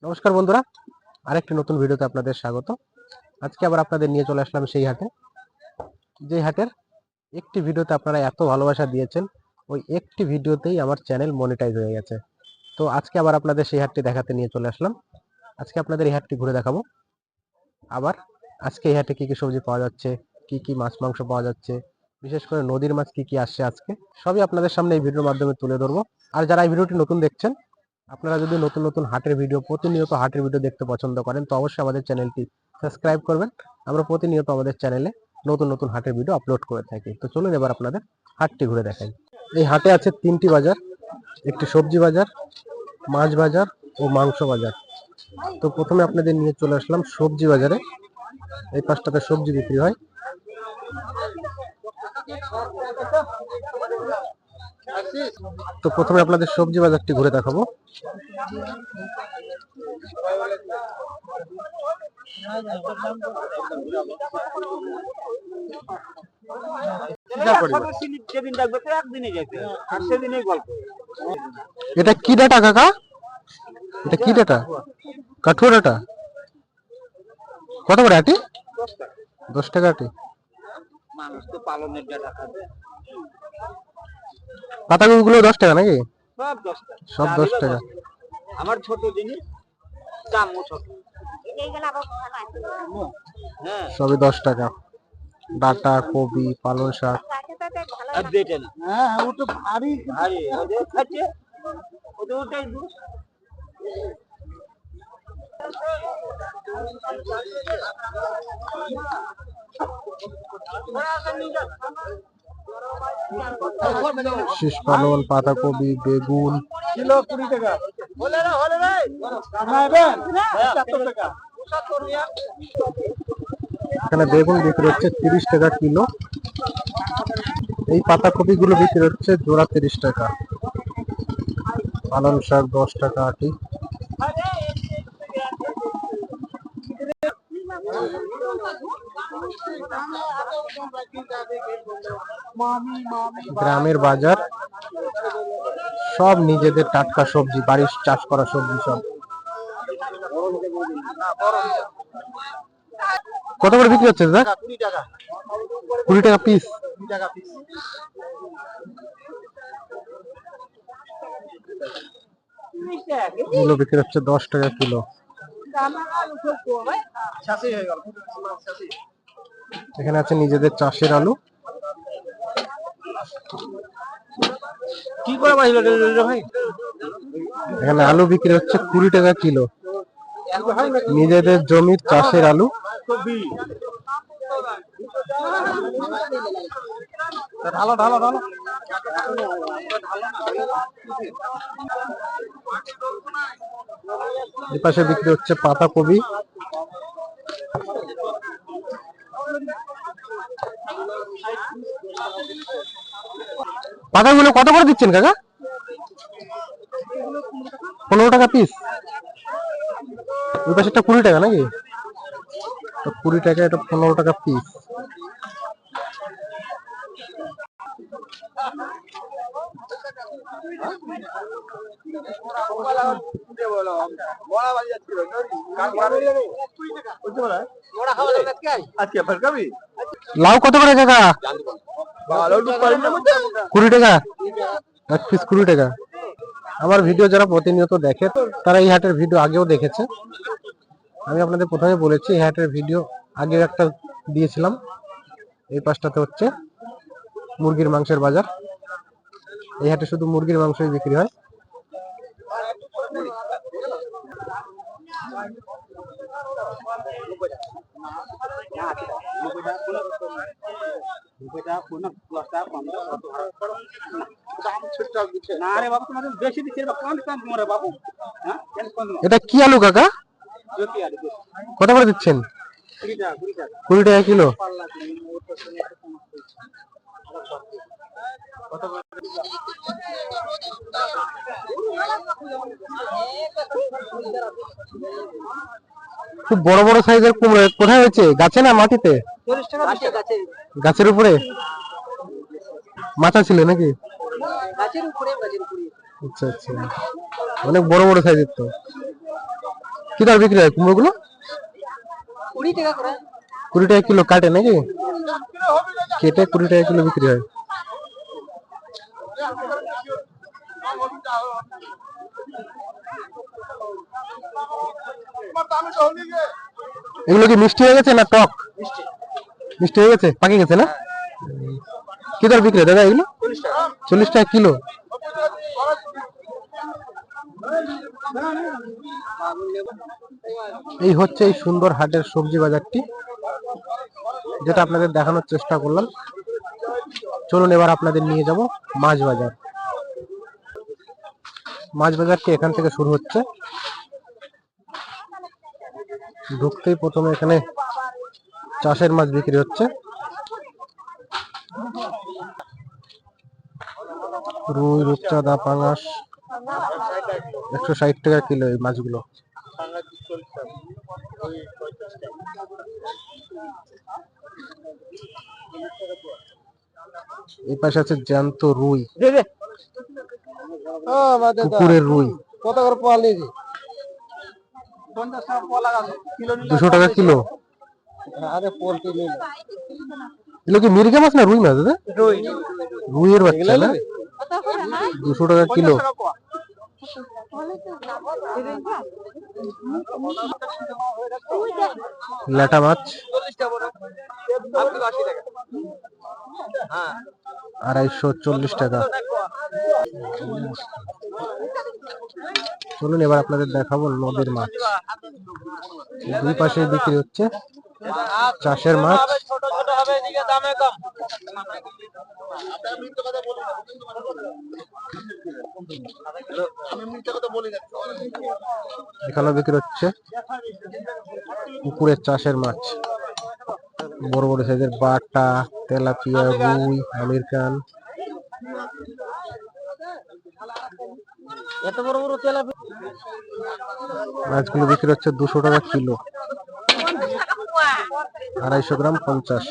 নমস্কার বন্ধুরা, আরেকটি নতুন ভিডিওতে আপনাদের স্বাগত। আজকে আবার আপনাদের নিয়ে চলে আসলাম সেই হাটে, যে হাটের একটি ভিডিওতে আপনারা এত ভালোবাসা দিয়েছেন, ওই একটি ভিডিওতেই আমার চ্যানেল মনিটাইজ হয়ে গেছে। তো আজকে আবার আপনাদের সেই হাটটি দেখাতে নিয়ে চলে আসলাম। আজকে আপনাদের এই হাটটি ঘুরে দেখাবো। আবার আজকে এই হাটে কি কি সবজি পাওয়া যাচ্ছে, কি কি মাছ মাংস পাওয়া যাচ্ছে, বিশেষ করে নদীর মাছ কি কি আসছে আজকে, সবই আপনাদের সামনে এই ভিডিওর মাধ্যমে তুলে ধরবো। আর যারা এই ভিডিওটি নতুন দেখছেন, আপনারা যদি নতুন নতুন হাটের ভিডিও, প্রতিনিয়ত হাটের ভিডিও দেখতে পছন্দ করেন, তো অবশ্যই আমাদের চ্যানেলটি সাবস্ক্রাইব করবেন। আমরা প্রতিনিয়ত আমাদের চ্যানেলে নতুন নতুন হাটের ভিডিও আপলোড করে থাকি। তো চলুন এবার আপনাদের হাটটি ঘুরে দেখাই। এই হাটে আছে তিনটি বাজার, একটি সবজি বাজার, মাছ বাজার ও মাংস বাজার। তো প্রথমে আপনাদের নিয়ে চলে আসলাম সবজি বাজারে। এই পাশটাতে সবজি বিক্রি হয়। তো প্রথমে আপনাদের সবজি বাজারটি ঘুরে দেখাবো। এটা কি ডাটা কাকা? এটা কি ডাটা? কাঠুয়া ডাটা? কত করে আটি? 10 টাকা আটি। মানুষ তো পালনের ডাটা খাবে। পাতাকপি গুলো 10 টাকা নাকি? সব 10 টাকা। সব 10 টাকা। আমার ছোট জিনিস দামও ছোট। হ্যাঁ, সবই 10 টাকা। ডাটা, কবি, পালং শাক। আর বেটে না। হ্যাঁ, ও তো ভারী ভারী। ওদের খাচ্ছে, ওদের ওটাই দুধ। শীষ পালন, পাতাকপি, বেগুন কিলো 20 টাকা। হলে রে খাইবেন 70 টাকা। এখানে বেগুন বিক্রি হচ্ছে 30 টাকা কিলো। এই পাতাকপি গুলো বিক্রি হচ্ছে জোড়া 30 টাকা। পালং শাক 10 টাকা আটি। গ্রামের বাজার, সব নিজেদের টাটকা সবজি, বাড়ির চাষ করা সবজি সব। কত করে বিক্রি হচ্ছে দাদা? 20 টাকা। 20 টাকা পিস। 20 টাকা পিস। এগুলো বিক্রি হচ্ছে 10 টাকা কিলো। এখানে আছে নিজেদের চাষের আলু। কি করে বাইরে ভাই? এখানে আলু বিক্রি হচ্ছে 20 টাকা কিলো। নিজেদের জমির চাষের আলু। ঢালো ঢালো ঢালো। এই পাশে বিক্রি হচ্ছে পাতাকপি। পাতাগুলো কত করে দিচ্ছেন কাকা? 15 টাকা পিস। ওই পাশেরটা 20 টাকা নাকি? 20 টাকা, এটা 15 টাকা পিস। লাউ কত করে কাকা? 20 টাকা এক পিস। 20 টাকা। আমার ভিডিও যারা প্রতিনিয়ত দেখে, তারা এই হাটের ভিডিও আগেও দেখেছে। আমি আপনাদের প্রথমে বলেছি, এই হাটের ভিডিও আগে একটা দিয়েছিলাম। এই পাশটাতে হচ্ছে মুরগির মাংসের বাজার। এই হাটে শুধু মুরগির মাংসই বিক্রি হয়। এটা কি আলু কাকা? কত করে দিচ্ছেন? 20 টাকা কিলো। খুব বড় বড় সাইজের কুমড়ো। কোথায় হয়েছে? গাছে না মাটিতে? গাছের উপরে মাথা ছিল নাকি? আচ্ছা আচ্ছা, অনেক বড় বড় সাইজের তো। দর বিক্রি হয় কুমড়ো গুলো? 20 টাকা করে। 20 টাকা কিলো কাটে নাকি? কেটে 20 টাকা কিলো বিক্রি হয়। এগুলো কি মিষ্টি হয়ে গেছে না টক? মিষ্টি হয়ে গেছে, পাকে গেছে না? কি দর বিক্রি হয় দাদা এগুলো? 40 টাকা কিলো। এই হচ্ছে এই সুন্দর হাটের সবজি বাজারটি, যেটা আপনাদের দেখানোর চেষ্টা করলাম। চলুন এবার আপনাদের নিয়ে যাব মাছ বাজার। মাছ বাজারটি এখান থেকে শুরু হচ্ছে। ঢুকতেই প্রথমে এখানে চাষের মাছ বিক্রি হচ্ছে। রুই, রূপচাঁদা, পাঙাশ 160 টাকা কিলো এই মাছগুলো। এই পাশে আছে জ্যান্ত রুই, পুকুরের রুই। কত করে পোয়া লেগে? 50 টাকা পোয়া লাগানো, কিলো নিলে 200 টাকা কিলো। আরে পোলট্রি নিলে এগুলো কি মিরগে মাছ না রুই মাছ দাদা? রুই। রুইয়ের বাচ্চা না? 200 টাকা কিলো। ল্যাটা মাছ 240 টাকা। চলুন এবার আপনাদের দেখাবো নদীর মাছ। দুই পাশে বিক্রি হচ্ছে চাষের মাছ। ছোট ছোট হবে, এদিকে দামে কম। এখানে বিক্রি হচ্ছে পুকুরের চাষের মাছ, বড় বড় সাইজের বাটা, তেলাপিয়া, রুই, আমেরিকান। এত বড় বড় তেলাপিয়া মাছগুলো বিক্রি হচ্ছে 200 টাকা কিলো। 250 গ্রাম 50।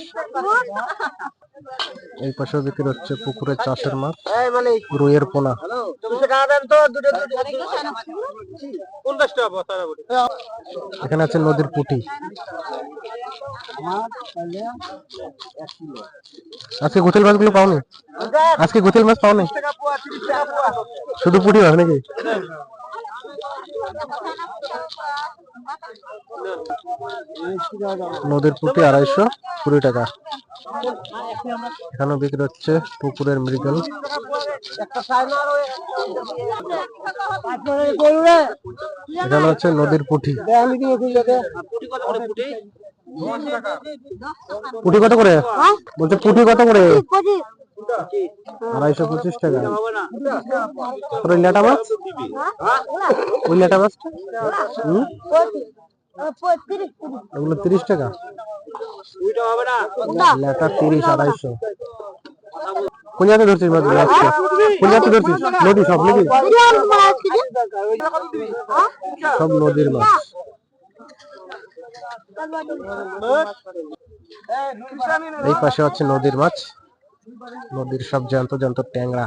এই পাশেও বিক্রি হচ্ছে পুকুরের চাষের মাছ, রুইয়ের পোনা। এখানে আছে নদীর পুঁটি। আজকে গুথেল মাছগুলো পাওনি? আজকে গুথেল মাছ পাওনি? শুধু পুঁটি মাছ নাকি? নদীর পুঁটি 220 টাকা। এখানেও বিক্রি হচ্ছে পুকুরের মৃগেল। এখানে হচ্ছে নদীর পুঁটি। পুঁটি কত করে বলছে? পুঁটি কত করে? 225 টাকা। ওই ল্যাটা মাছ, ওই ল্যাটা মাছটা ওগুলো 30 টাকা। ল্যাটা 30, 250। কোন জায়গায় ধরছিস মাছগুলো আজকে? কোন জায়গায় ধরছিস? নদী সব নাকি? সব নদীর মাছ। এই পাশে হচ্ছে নদীর মাছ, নদীর সব জ্যান্ত জ্যান্ত ট্যাংরা।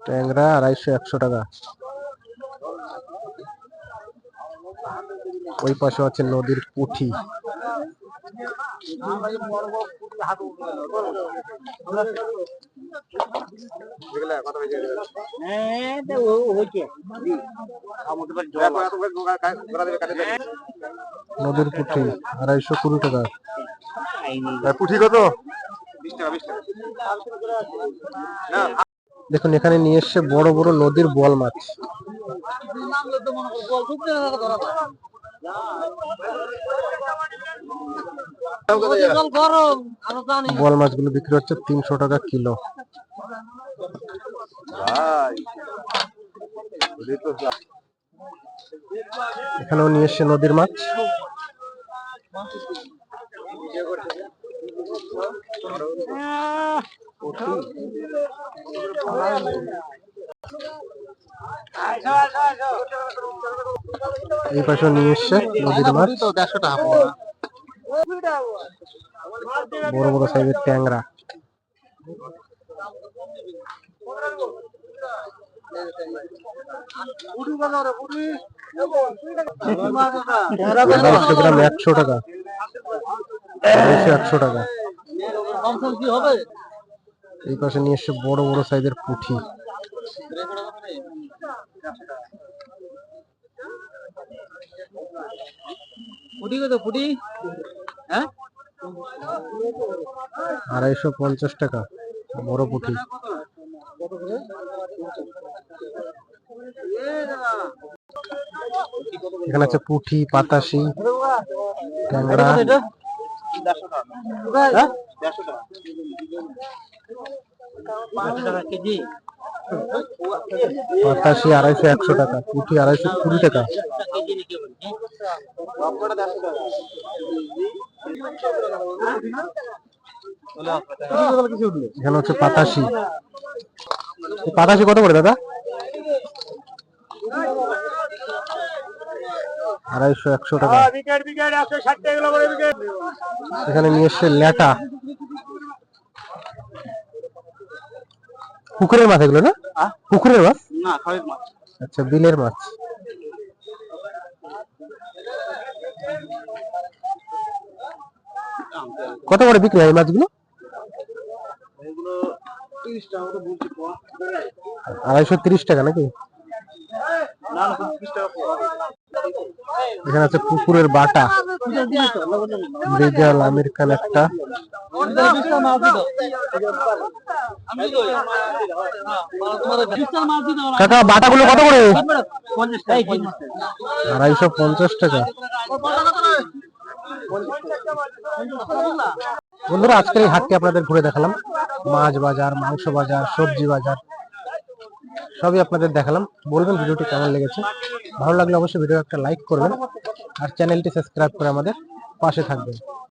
ট্যাংরা 250, 100 টাকা। ওই পাশে আছে নদীর পুঁটি। নদীর পুঁটি 220 টাকা। পুঁটি কত? দেখুন এখানে নিয়ে এসছে বড় বড় নদীর বোয়াল মাছ। বোয়াল মাছগুলো বিক্রি হচ্ছে 300 টাকা কিলো। এখানেও নিয়ে এসছে নদীর মাছ। এই পাশে নিয়ে এসছে নদীর মাছ, বড় বড় সাইজের ট্যাংরা। আড়াইশো গ্রাম 100 টাকা, 100 টাকা। এই পাশে নিয়ে এসছে বড় বড় সাইজের পুঁটি। পুটি কত পুটি? হ্যাঁ 250 টাকা বড় পুঁটি। এখানে আছে পুঁটি, পাতাশি, ট্যাংরা। পাতাশি 250, 100 টাকা। পুঁটি 220 টাকা। এখানে হচ্ছে পাতাশি। পাতাশি কত করে দাদা? 250, 100 টাকা। এখানে নিয়ে এসছে ল্যাটা। পুকুরের মাছ এগুলো না? পুকুরের মাছ না, খালের মাছ। আচ্ছা, বিলের মাছ। কত করে বিক্রি হয় এই মাছগুলো? 230 টাকা নাকি? এখানে আছে পুকুরের বাটা, রেজাল, আমির খান একটা। কাকা বাটাগুলো কত করে? 250 টাকা। বন্ধুরা, আজকের এই হাটটি আপনাদের ঘুরে দেখালাম। মাছ বাজার, মাংস বাজার, সবজি বাজার সবই আপনাদের দেখালাম। বলবেন ভিডিওটি কেমন লেগেছে। ভালো লাগলে অবশ্যই ভিডিও একটা লাইক করবেন আর চ্যানেলটি সাবস্ক্রাইব করে আমাদের পাশে থাকবেন।